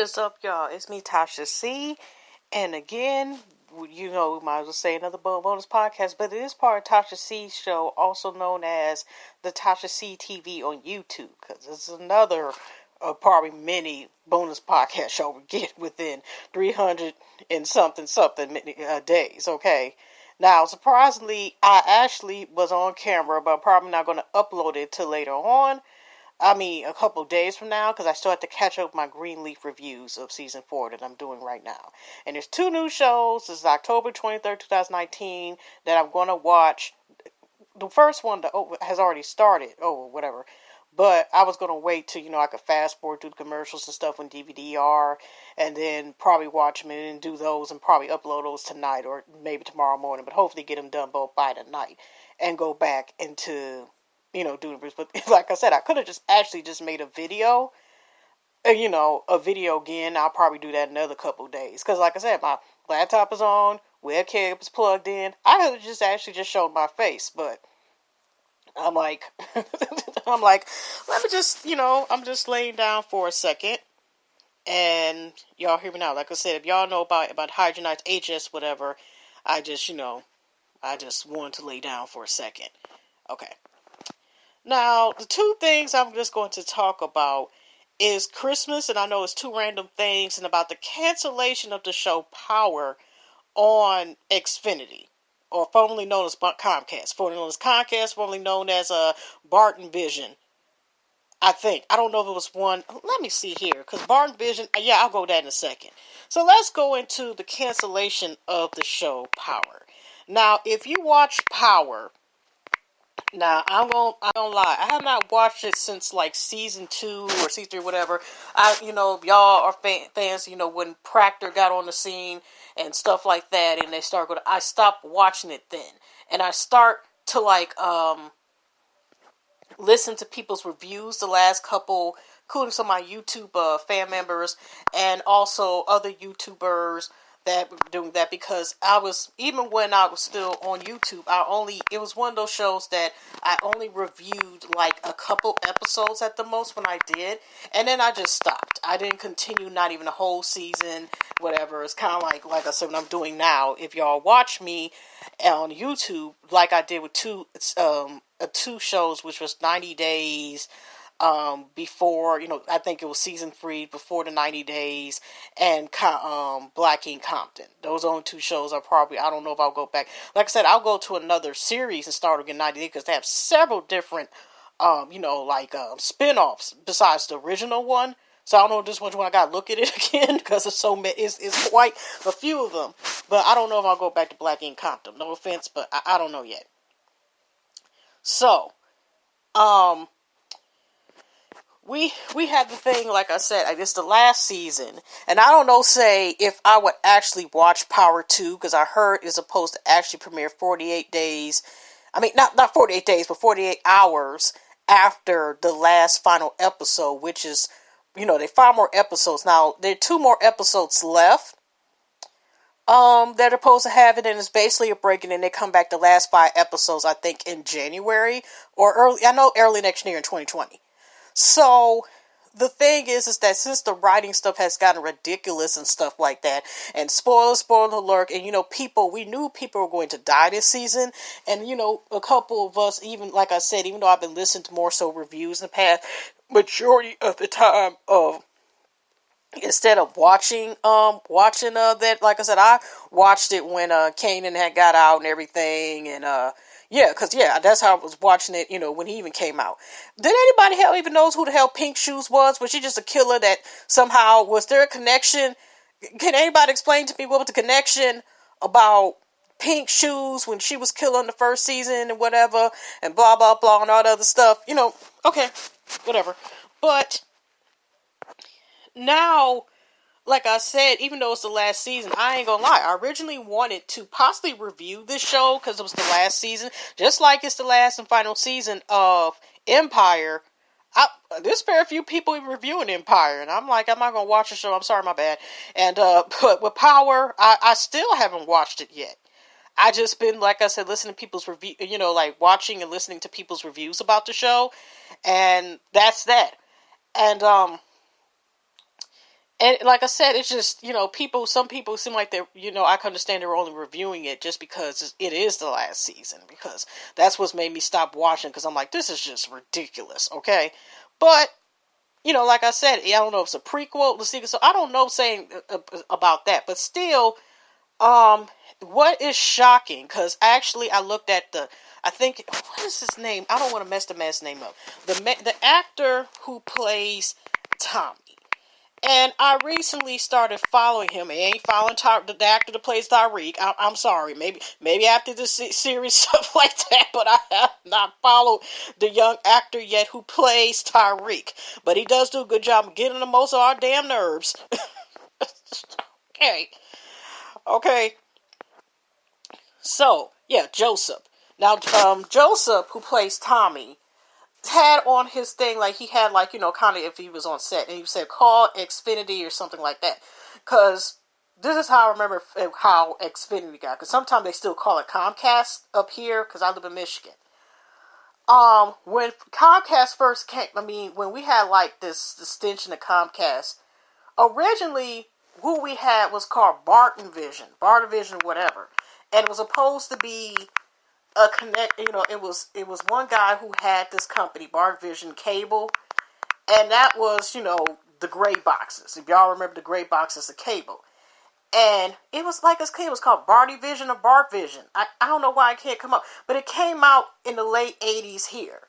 is up, y'all? It's me, Tasha C. And again, we might as well say another bonus podcast, but it is part of Tasha C's show, also known as the Tasha C TV on YouTube, because it's another probably mini bonus podcast show we get within 300 and something days, okay? Now, surprisingly, I actually was on camera, but I'm probably not going to upload it till later on. I mean, a couple days from now, because I still have to catch up my Greenleaf reviews of Season 4 that I'm doing right now. And there's 2 new shows. This is October 23rd, 2019, that I'm going to watch. The first one has already started, whatever. But I was going to wait till, I could fast forward through the commercials and stuff when DVD are, and then probably watch them and do those and probably upload those tonight or maybe tomorrow morning, but hopefully get them done both by tonight and go back into doing this. But like I said, I could have just made a video, a video again. I'll probably do that another couple days. Because like I said, my laptop is on, webcam is plugged in. I could have just showed my face, but I'm like, let me just, I'm just laying down for a second. And y'all hear me now. Like I said, if y'all know about hydronites, HS, whatever, I just wanted to lay down for a second. Okay. Now, the 2 things I'm just going to talk about is Christmas, and I know it's 2 random things, and about the cancellation of the show Power on Xfinity, or formerly known as Comcast, formerly known as Barton Vision, I think. I don't know if it was one. Let me see here, because Barton Vision, yeah, I'll go with that in a second. So let's go into the cancellation of the show Power. Now, if you watch Power, now, I'm gonna lie. I have not watched it since like season 2 or season 3, whatever. Y'all are fans. When Proctor got on the scene and stuff like that, and they start going. I stopped watching it then, and I start to listen to people's reviews the last couple, including some of my YouTube fan members and also other YouTubers that were doing that, because even when I was still on YouTube, it was one of those shows that I only reviewed like a couple episodes at the most when I did, and then I just stopped. I didn't continue, not even a whole season, whatever. It's kind of like I said, what I'm doing now. If y'all watch me on YouTube, like I did with two shows, which was 90 Days, before, I think it was season 3, before the 90 Days, and Black Ink Compton. Those are only 2 shows I don't know if I'll go back. Like I said, I'll go to another series and start again 90 Days, because they have several different, spin-offs besides the original one. So I don't know if this one I gotta look at it again, because it's so many, it's quite a few of them. But I don't know if I'll go back to Black Ink Compton. No offense, but I don't know yet. So, we had the thing, like I said, I guess the last season, and I don't know, say, if I would actually watch Power 2, because I heard it's supposed to actually premiere 48 days, not 48 days, but 48 hours after the last final episode, which is, there are 5 more episodes. Now, there are 2 more episodes left, that are supposed to have it, and it's basically a break, and then they come back the last 5 episodes, I think, in January, or early next year in 2020. So, the thing is that since the writing stuff has gotten ridiculous and stuff like that, and spoiler alert, and we knew people were going to die this season, and a couple of us, even, like I said, even though I've been listening to more so reviews in the past, majority of the time instead of watching that, like I said, I watched it when Kanan had got out and everything, and that's how I was watching it, when he even came out. Did anybody even knows who the hell Pink Shoes was? Was she just a killer that somehow, was there a connection? Can anybody explain to me what was the connection about Pink Shoes when she was killing the first season and whatever, and blah, blah, blah, and all the other stuff? Okay, whatever. But now, like I said, even though it's the last season, I ain't gonna lie, I originally wanted to possibly review this show because it was the last season, just like it's the last and final season of Empire. There's very few people even reviewing Empire, and I'm like, I'm not gonna watch the show, I'm sorry, my bad. And but with Power, I still haven't watched it yet. I just been, like I said, listening to people's review, watching and listening to people's reviews about the show, and that's that. And And like I said, it's just, some people seem like they're, I can understand they're only reviewing it just because it is the last season, because that's what's made me stop watching, because I'm like, this is just ridiculous, okay? But, like I said, I don't know if it's a prequel, the sequel, so I don't know saying about that, but still, what is shocking, because actually I looked at I think, what is his name? I don't want to mess the man's name up. The actor who plays Tommy. And I recently started following him. I ain't following the actor that plays Tyreek. I'm sorry. Maybe after this series, stuff like that. But I have not followed the young actor yet who plays Tyreek. But he does do a good job of getting the most of our damn nerves. Okay. Okay. So, yeah, Joseph. Now, Joseph, who plays Tommy, had on his thing, like, he had, like, kind of, if he was on set, and he said, call Xfinity or something like that, because this is how I remember how Xfinity got, because sometimes they still call it Comcast up here, because I live in Michigan. When Comcast first came, when we had, like, this extension of Comcast, originally, who we had was called Barton Vision, whatever, and it was supposed to be it was one guy who had this company, Bar Vision Cable, and that was, the gray boxes. If y'all remember the gray boxes of cable. And it was like, it was called Barty Vision or Bart Vision. I don't know why I can't come up, but it came out in the late 80s here.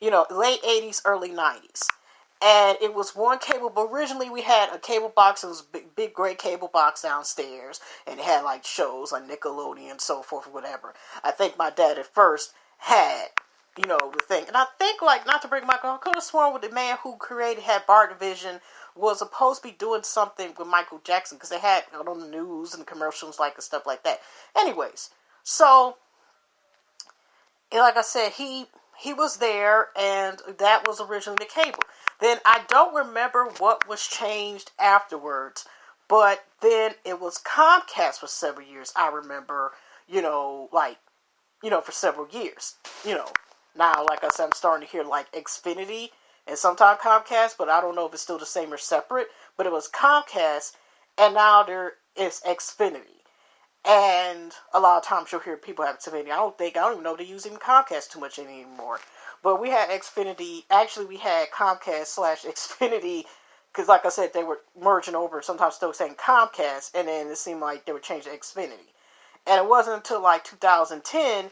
Late 80s, early 90s. And it was one cable, but originally we had a cable box. It was a big gray cable box downstairs, and it had like shows like Nickelodeon and so forth, whatever. I think my dad at first had, the thing. And I think, like, not to bring my, I could have sworn with the man who had Bar Division was supposed to be doing something with Michael Jackson, because they had on the news and commercials, like, and stuff like that. Anyways, so, like I said, he was there, and that was originally the cable. Then I don't remember what was changed afterwards, but then it was Comcast for several years. I remember, for several years. Now, like I said, I'm starting to hear like Xfinity and sometimes Comcast, but I don't know if it's still the same or separate. But it was Comcast, and now there is Xfinity. And a lot of times you'll hear people have Xfinity. I don't even know they use even Comcast too much anymore. But we had Xfinity. Actually, we had Comcast / Xfinity, because like I said, they were merging over, sometimes still saying Comcast, and then it seemed like they were changing to Xfinity. And it wasn't until like 2010,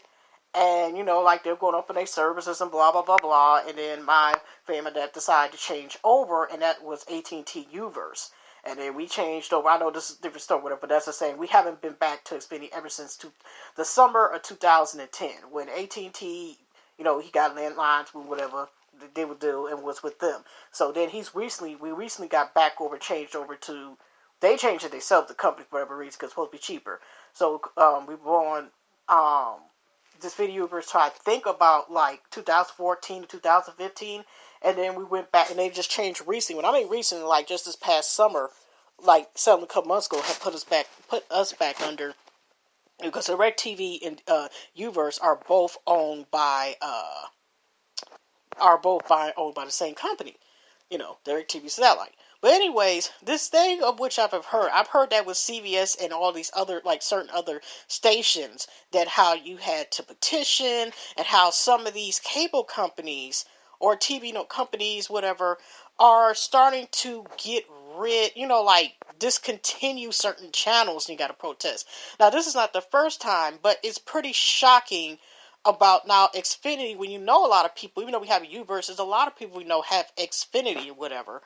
and like they were going up in their services and blah, blah, blah, blah, and then my family that decided to change over, and that was AT&T Uverse. And then we changed over. I know this is a different story, whatever, but that's the same. We haven't been back to Xfinity ever since the summer of 2010, when AT&T, he got landlines with whatever they would do and was with them. So then we recently got back over, changed over to, they changed it themselves, the company, for whatever reason, because it's supposed to be cheaper. So we were on this video, so I think about like 2014 to 2015. And then we went back, and they just changed recently. When I mean recently, like just this past summer, like a couple months ago, had put us back under, because DirecTV and Uverse are both owned by the same company, DirecTV Satellite. But anyways, this thing of which I've heard that with CBS and all these other, like certain other stations, that how you had to petition, and how some of these cable companies or TV companies, whatever, are starting to get rid, like discontinue certain channels, and you got to protest. Now, this is not the first time, but it's pretty shocking about now Xfinity, when a lot of people, even though we have Uverse, there's a lot of people we know have Xfinity or whatever.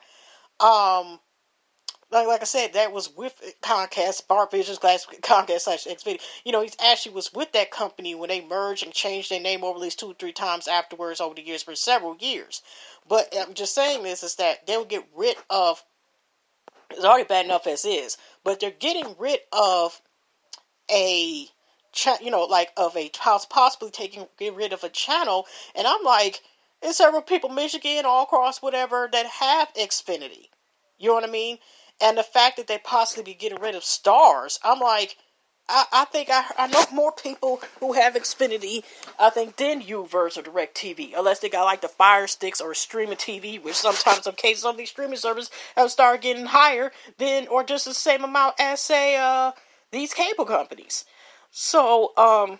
Like I said, that was with Comcast, Bar Visions, Comcast / Xfinity. He actually was with that company when they merged and changed their name over at least 2 or 3 times afterwards over the years, for several years. But I'm just saying this is that they'll get rid of, it's already bad enough as is, but they're getting rid of possibly get rid of a channel, and I'm like, there's several people, Michigan, all across whatever, that have Xfinity. You know what I mean? And the fact that they possibly be getting rid of Starz, I'm like, I think I know more people who have Xfinity, I think, than Uverse or DirecTV, unless they got like the Fire Sticks or streaming TV, which sometimes, in cases, some of these streaming services have started getting higher than, or just the same amount as, say, these cable companies. So,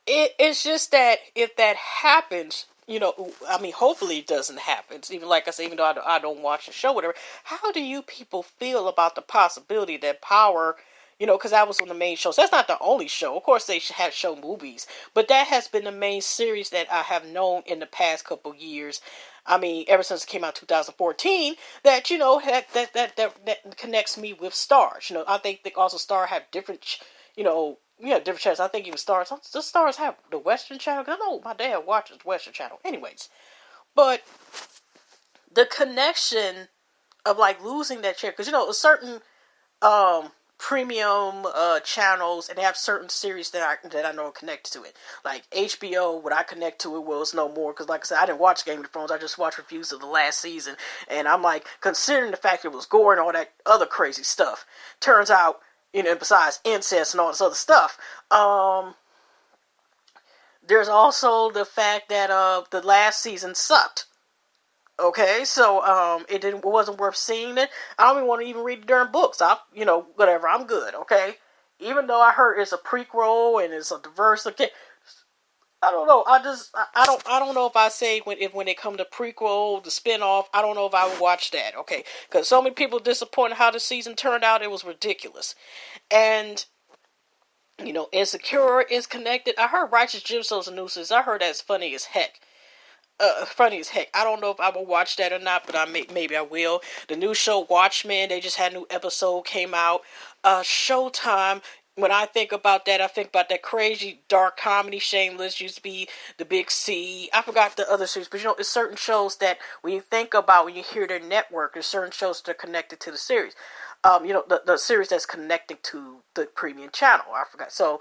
it's just that if that happens, I mean, hopefully it doesn't happen. Even like I said, even though I don't watch the show, whatever. How do you people feel about the possibility that Power, because that was one of the main shows. That's not the only show. Of course, they have show movies, but that has been the main series that I have known in the past couple years. I mean, ever since it came out in 2014, that that connects me with Starz. I think they also Starz have different, different channels. I think even Starz. The Starz have the Western channel. Cause I know my dad watches the Western channel. Anyways, but the connection of like losing that channel, because a certain premium channels, and they have certain series that I know are connected to it. Like HBO, what I connect to it was no more, because like I said, I didn't watch Game of Thrones. I just watched reviews of the last season, and I'm like, considering the fact it was gore and all that other crazy stuff, turns out, besides incest and all this other stuff, there's also the fact that the last season sucked. Okay, so it wasn't worth seeing it. I don't even want to even read the darn books. Whatever. I'm good. Okay, even though I heard it's a prequel and it's a diverse. Okay, I don't know. I don't know if I say when it come to prequel, the spinoff. I don't know if I would watch that. Okay, because so many people disappointed how the season turned out. It was ridiculous, and Insecure is connected. I heard Righteous Gemstones and Nooses. I heard that's funny as heck. Funny as heck. I don't know if I will watch that or not, but maybe I will. The new show Watchmen, they just had a new episode came out. Showtime. When I think about that, I think about that crazy dark comedy. Shameless used to be the Big C. I forgot the other series, but it's certain shows that when you think about, when you hear their network, there's certain shows that are connected to the series. The series that's connected to the premium channel. I forgot. So,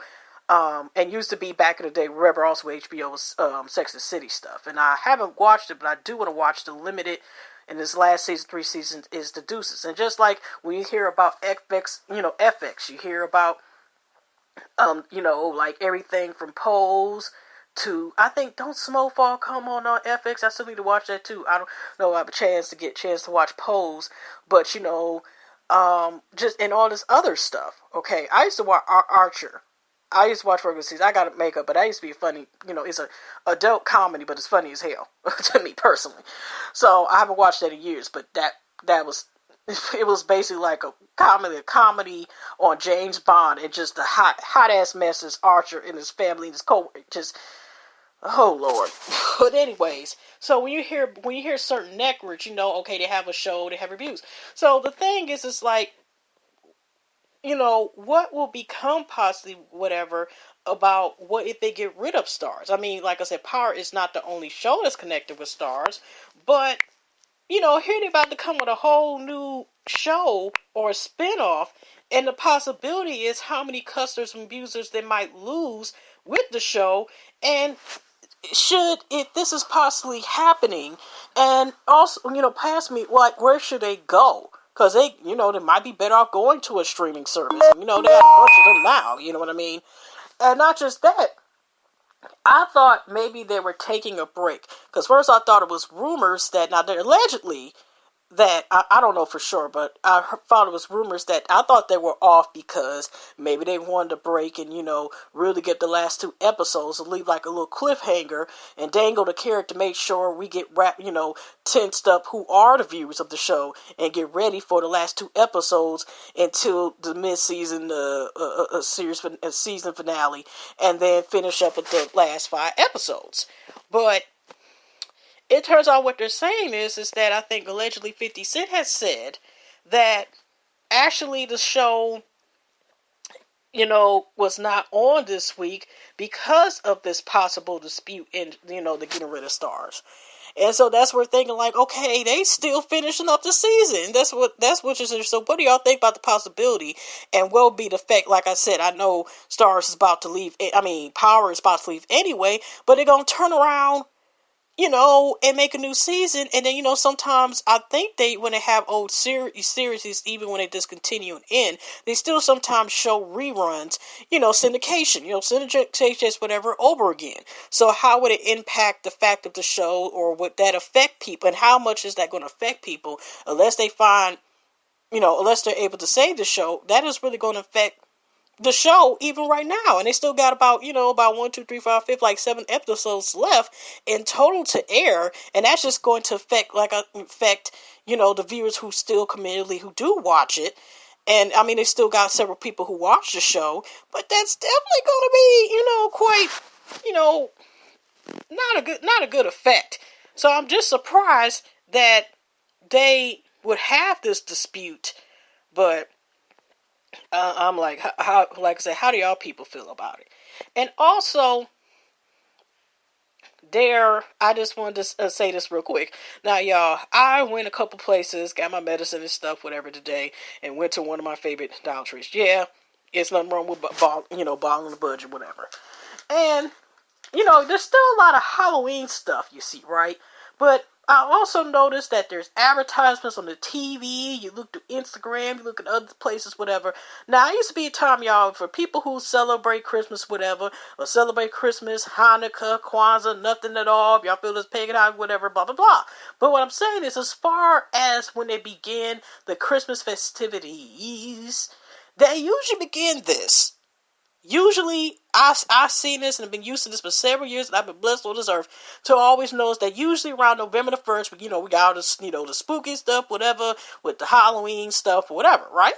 and used to be back in the day, remember also HBO's Sex and the City stuff. And I haven't watched it, but I do want to watch the limited. And this last season, 3 seasons, is the Deuces. And just like when you hear about FX, FX, you hear about, like everything from Pose to, I think, don't Snowfall come on FX? I still need to watch that too. I don't know if I have a chance to watch Pose, but just and all this other stuff. Okay, I used to watch Archer. I used to watch regular season. I got to make up, but that used to be funny. It's a adult comedy, but it's funny as hell to me personally. So I haven't watched that in years, but that was, it was basically like a comedy on James Bond, and just the hot ass messes Archer and his family and his just. Oh Lord. But anyways, so when you hear certain networks, okay, they have a show, they have reviews. So the thing is, it's like, what will become possibly whatever about what if they get rid of Starz? I mean, like I said, Power is not the only show that's connected with Starz, but here they're about to come with a whole new show or a spinoff, and the possibility is how many customers and users they might lose with the show, and if this is possibly happening, and also, past me, like, where should they go? Because they might be better off going to a streaming service. And, they have a bunch of them now, you know what I mean? And not just that, I thought maybe they were taking a break. Because first I thought it was rumors that, now they're allegedly, that, I don't know for sure, but I thought it was rumors that I thought they were off because maybe they wanted to break and, really get the last 2 episodes and leave like a little cliffhanger and dangle the carrot to make sure we get tensed up who are the viewers of the show and get ready for the last 2 episodes until the mid-season season finale, and then finish up with the last 5 episodes. But it turns out what they're saying is that I think allegedly 50 Cent has said that actually the show, was not on this week because of this possible dispute in, the getting rid of Starz. And so that's where we're thinking like, okay, they still finishing up the season. That's what you're saying. So what do y'all think about the possibility and what will be the effect? Like I said, I know Starz is about to leave. I mean, Power is about to leave anyway, but they're going to turn around and make a new season. And then, sometimes I think when they have old series, even when they discontinue and end, they still sometimes show reruns, syndication, whatever, over again. So how would it impact the fact of the show, or would that affect people? And how much is that going to affect people unless they find, unless they're able to save the show? That is really going to affect the show even right now, and they still got about 1, 2, 3, 4, 5, like 7 episodes left in total to air, and that's just going to affect the viewers who still committedly who do watch it. And I mean, they still got several people who watch the show, but that's definitely going to be quite not a good effect. So I'm just surprised that they would have this dispute, but I'm like, how do y'all people feel about it? And also, I just wanted to say this real quick. Now, y'all, I went a couple places, got my medicine and stuff, whatever, today, and went to one of my favorite Dollar Trees. Yeah, it's nothing wrong with balling the budget, whatever. And, there's still a lot of Halloween stuff, you see, right? But I also noticed that there's advertisements on the TV. You look through Instagram, you look at other places, whatever. Now, I used to be a time, y'all, for people who celebrate Christmas, whatever, or celebrate Christmas, Hanukkah, Kwanzaa, nothing at all. If y'all feel this pagan holiday, whatever, blah, blah, blah. But what I'm saying is, as far as when they begin the Christmas festivities, they usually begin this. Usually, I've seen this and have been used to this for several years, and I've been blessed on this earth to always notice that usually around November the 1st, we got all this, the spooky stuff, whatever, with the Halloween stuff, or whatever, right?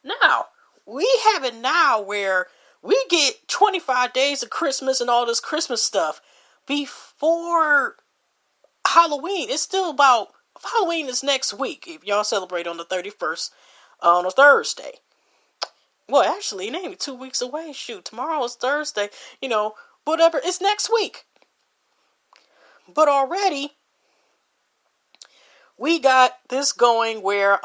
Now, we have it now where we get 25 days of Christmas and all this Christmas stuff before Halloween. It's still about, Halloween is next week, if y'all celebrate on the 31st, on a Thursday. Well, actually, it ain't 2 weeks away. Shoot, tomorrow is Thursday. Whatever. It's next week. But already, we got this going where,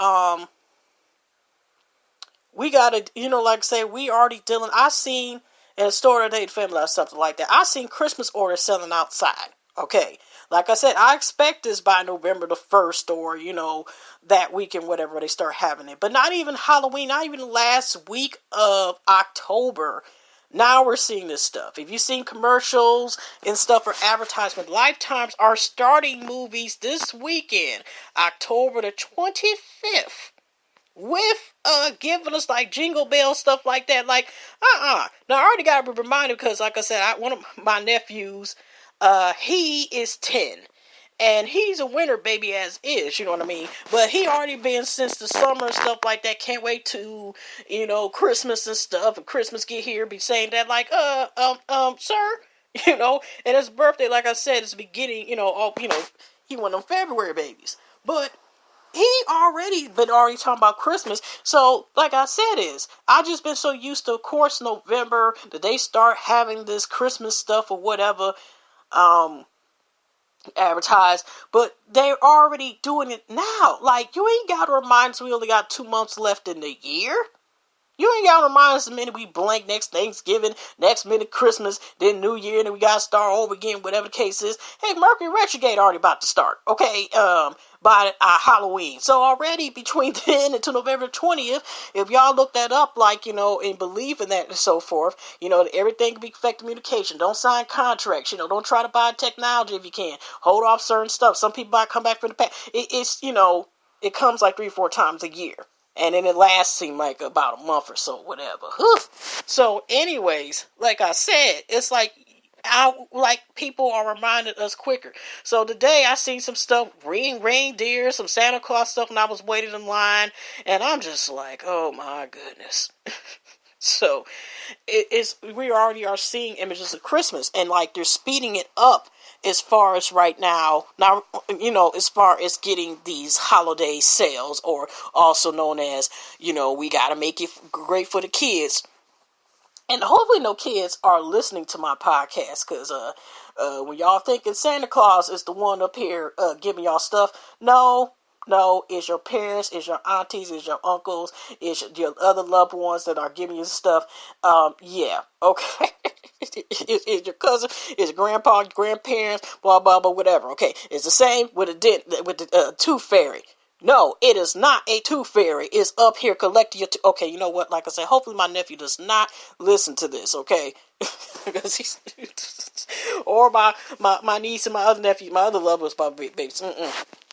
we got to, like I say, we already dealing. I seen in a store today, Family or something like that. I seen Christmas orders selling outside. Okay. Like I said, I expect this by November the 1st or, that weekend, whatever, they start having it. But not even Halloween, not even the last week of October. Now we're seeing this stuff. If you've seen commercials and stuff for advertisement, Lifetimes are starting movies this weekend, October the 25th. With giving us like Jingle Bell stuff like that. Like, Now I already got to be reminded because, like I said, one of my nephews, he is 10. And he's a winter baby as is, you know what I mean? But he already been since the summer and stuff like that. Can't wait to, Christmas and stuff. And Christmas get here, be saying that like, sir, And his birthday, like I said, is beginning, he one of them February babies. But he already talking about Christmas. So, like I said, I just been so used to, of course, November, that they start having this Christmas stuff or whatever, advertised, but they're already doing it now. Like, you ain't got to remind us we only got 2 months left in the year. You ain't got to remind us the minute we blank next Thanksgiving, next minute Christmas, then New Year, and then we got to start over again, whatever the case is. Hey, Mercury retrograde already about to start, okay, by Halloween. So already between then until November 20th, if y'all look that up, like, and believe in that and so forth, everything can be effective communication. Don't sign contracts, don't try to buy technology if you can. Hold off certain stuff. Some people might come back from the past. It comes like 3 or 4 times a year. And then it lasts like about a month or so, whatever. So anyways, like I said, it's like, people are reminding us quicker. So today I seen some stuff, reindeer, some Santa Claus stuff, and I was waiting in line, and I'm just like, oh my goodness. So we already are seeing images of Christmas, and like they're speeding it up as far as right now, as far as getting these holiday sales, or also known as, we got to make it great for the kids. And hopefully no kids are listening to my podcast, because when y'all thinking Santa Claus is the one up here giving y'all stuff, no, it's your parents, it's your aunties, it's your uncles, it's your other loved ones that are giving you stuff. Yeah, okay. Is your cousin, is your grandpa, your grandparents, blah, blah, blah, whatever. Okay, it's the same with the tooth fairy. No, it is not a tooth fairy. It's up here collecting your okay, you know what? Like I said, hopefully my nephew does not listen to this, okay? Because he's or my niece and my other nephew, my other lovers, my babies.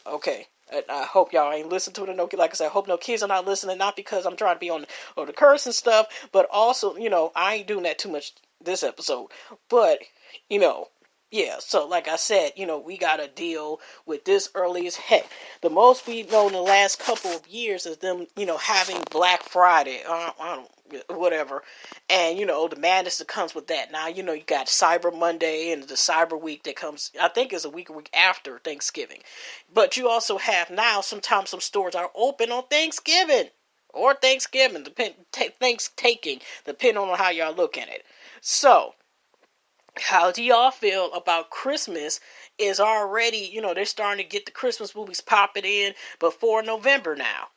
Okay. I hope y'all ain't listening to it. No, like I said, I hope no kids are not listening. Not because I'm trying to be on the curse and stuff, but also, I ain't doing that too much this episode. But, yeah. So, like I said, we got to deal with this early as heck. The most we know in the last couple of years is them, having Black Friday. I don't whatever, and the madness that comes with that. Now you got Cyber Monday and the Cyber Week that comes. I think is a week after Thanksgiving, but you also have now sometimes some stores are open on Thanksgiving or Thanksgiving, taking depending on how y'all look at it. So, how do y'all feel about Christmas? Is already they're starting to get the Christmas movies popping in before November now.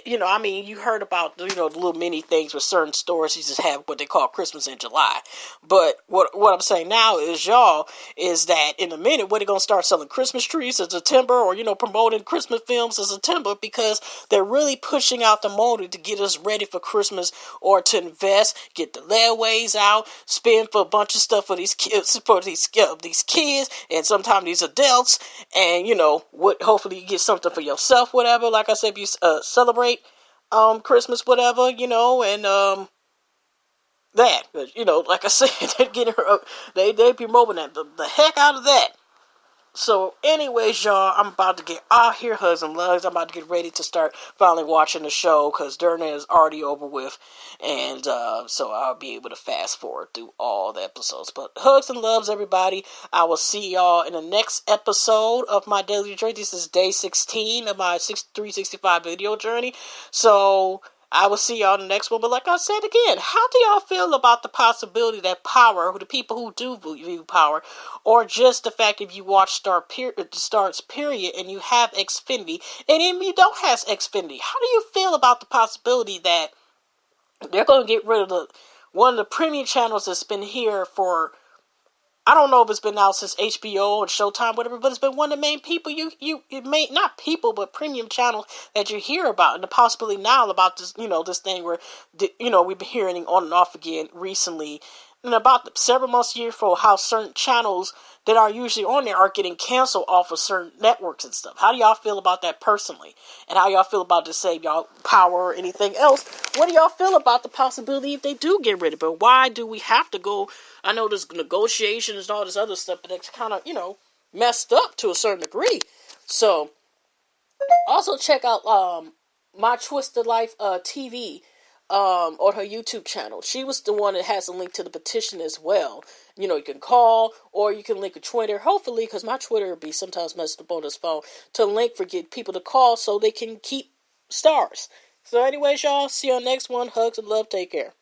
You heard about, the little mini things with certain stores. You just have what they call Christmas in July. But what I'm saying now is, y'all, is that in a minute, when they're going to start selling Christmas trees in September or, promoting Christmas films in September because they're really pushing out the motor to get us ready for Christmas or to invest, get the layaways out, spend for a bunch of stuff for these kids, and sometimes these adults, and, hopefully you get something for yourself, whatever. Like I said, you celebrate Christmas, whatever, and that, like I said, they're getting her, they promoting that the heck out of that. So, anyways, y'all, I'm about to get out here, hugs and lugs. I'm about to get ready to start finally watching the show because Durna is already over with, and so I'll be able to fast forward through all the episodes. But hugs and loves, everybody. I will see y'all in the next episode of my daily journey. This is day 16 of my 365 video journey. So I will see y'all in the next one. But like I said again, how do y'all feel about the possibility that Power, the people who do view Power, or just the fact if you watch Starz period and you have Xfinity, and if you don't have Xfinity, how do you feel about the possibility that they're going to get rid of one of the premium channels that's been here for, I don't know if it's been out since HBO and Showtime, whatever, but it's been one of the main people it may not people, but premium channels that you hear about, and the possibility now about this, this thing where, we've been hearing on and off again recently, and about several months a year for how certain channels that are usually on there are getting canceled off of certain networks and stuff. How do y'all feel about that personally? And how y'all feel about to save y'all Power or anything else? What do y'all feel about the possibility if they do get rid of it? But why do we have to go? I know there's negotiations and all this other stuff, but it's kind of, messed up to a certain degree. So, also check out My Twisted Life TV on her YouTube channel. She was the one that has a link to the petition as well. You can call or you can link a Twitter. Hopefully, because my Twitter will be sometimes messed up on this phone, to link for get people to call so they can keep Starz. So anyways, y'all, see you on the next one. Hugs and love. Take care.